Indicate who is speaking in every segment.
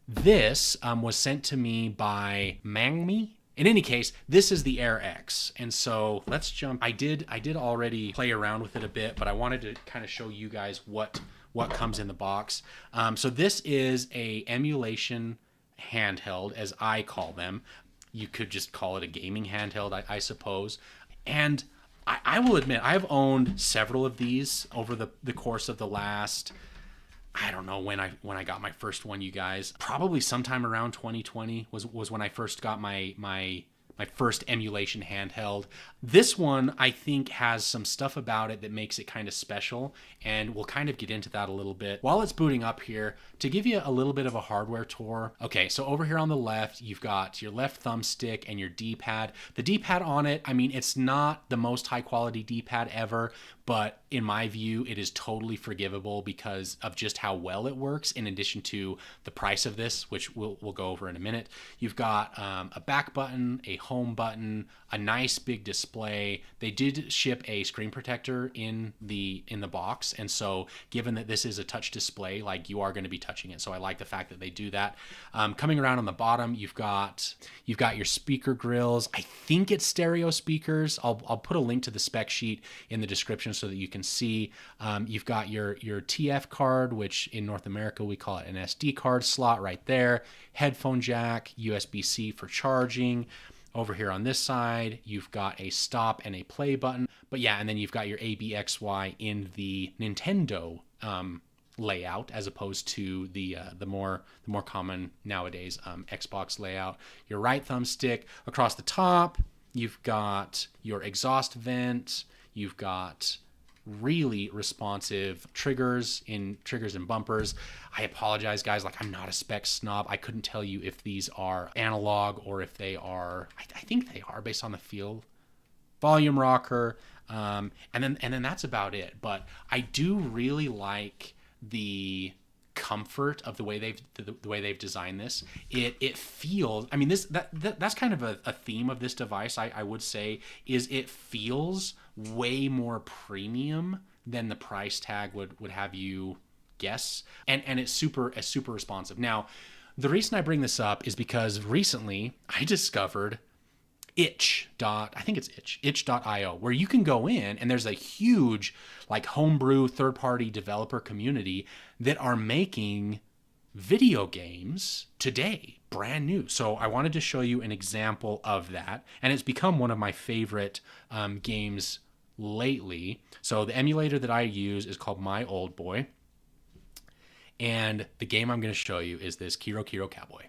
Speaker 1: This was sent to me by Mangmi. In any case, this is the Air X. And so let's jump. I did already play around with it a bit, but I wanted to kind of show you guys what comes in the box. So this is a emulation handheld, as I call them. You could just call it a gaming handheld, I suppose. And I will admit, I've owned several of these over the course of the last, I don't know when I got my first one, you guys. Probably sometime around 2020 was when I first got my first emulation handheld. This one, I think, has some stuff about it that makes it kind of special, and we'll kind of get into that a little bit while it's booting up here to give you a little bit of a hardware tour. Okay, so over here on the left, you've got your left thumbstick and your D-pad. The D-pad on it, I mean, it's not the most high quality D-pad ever, but in my view, it is totally forgivable because of just how well it works, in addition to the price of this, which we'll go over in a minute. You've got a back button, a home button, a nice big display. They did ship a screen protector in the box, and so given that this is a touch display, like, you are going to be touching it, so I like the fact that they do that. Coming around on the bottom, you've got your speaker grills. I think it's stereo speakers. I'll put a link to the spec sheet in the description so that you can see. You've got your TF card, which in North America we call it an SD card slot right there. Headphone jack, USB-C for charging. Over here on this side, you've got a stop and a play button. But yeah, and then you've got your ABXY in the Nintendo layout, as opposed to the more common nowadays Xbox layout. Your right thumbstick. Across the top, you've got your exhaust vent. You've got really responsive triggers and bumpers. I apologize, guys, like, I'm not a spec snob. I couldn't tell you if these are analog or if they are, I think they are based on the feel. Volume rocker, and then that's about it. But I do really like the comfort of the way they've designed this. It feels, I mean, that's kind of a theme of this device, I would say, is it feels way more premium than the price tag would have you guess, and it's super responsive. Now, the reason I bring this up is because recently I discovered itch.io, where you can go in and there's a huge, like, homebrew third-party developer community that are making video games today, brand new. So I wanted to show you an example of that, and it's become one of my favorite games lately. So the emulator that I use is called My Old Boy, and the game I'm going to show you is this Kero Kero Cowboy.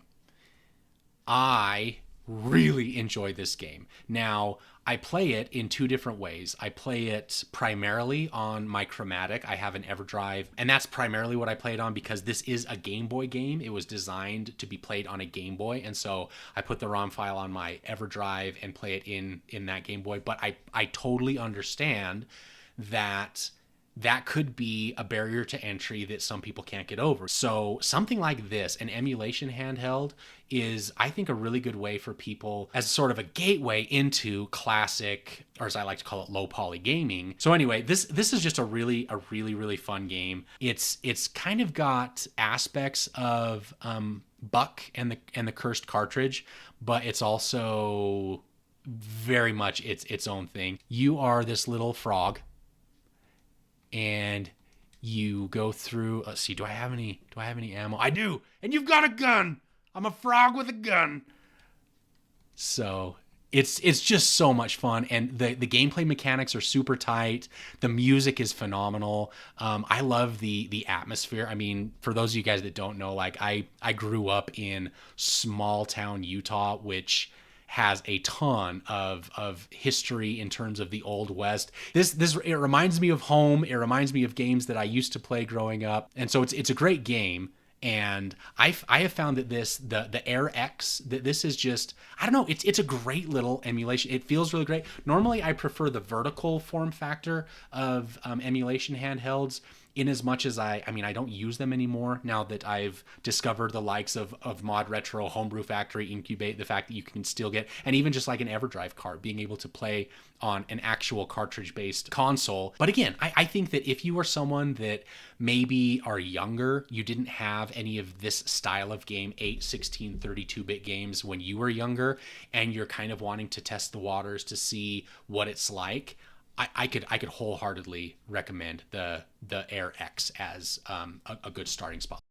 Speaker 1: I really enjoy this game. Now, I play it in two different ways. I play it primarily on my Chromatic. I have an EverDrive, and that's primarily what I play it on because this is a Game Boy game. It was designed to be played on a Game Boy, and so I put the ROM file on my EverDrive and play it in that Game Boy. But I totally understand that could be a barrier to entry that some people can't get over. So something like this, an emulation handheld, is, I think, a really good way for people as sort of a gateway into classic, or as I like to call it, low poly gaming. So anyway, this is just a really fun game. It's kind of got aspects of Buck and the Cursed Cartridge, but it's also very much its own thing. You are this little frog, and you go through, let's see, do I have any ammo? I do. And you've got a gun. I'm a frog with a gun. So it's just so much fun, and the gameplay mechanics are super tight. The music is phenomenal. I love the atmosphere. I mean, for those of you guys that don't know, like, I grew up in small town Utah, which has a ton of history in terms of the Old West. It reminds me of home. It reminds me of games that I used to play growing up. And so it's a great game. And I have found that the Air X, that this is just, I don't know, it's a great little emulation. It feels really great. Normally I prefer the vertical form factor of emulation handhelds. in as much as I mean, I don't use them anymore now that I've discovered the likes of ModRetro, Homebrew Factory, Incubate, the fact that you can still get, and even just like an EverDrive cart, being able to play on an actual cartridge-based console. But again, I think that if you are someone that maybe are younger, you didn't have any of this style of game, 8, 16, 32-bit games when you were younger, and you're kind of wanting to test the waters to see what it's like, I could wholeheartedly recommend the Air X as a good starting spot.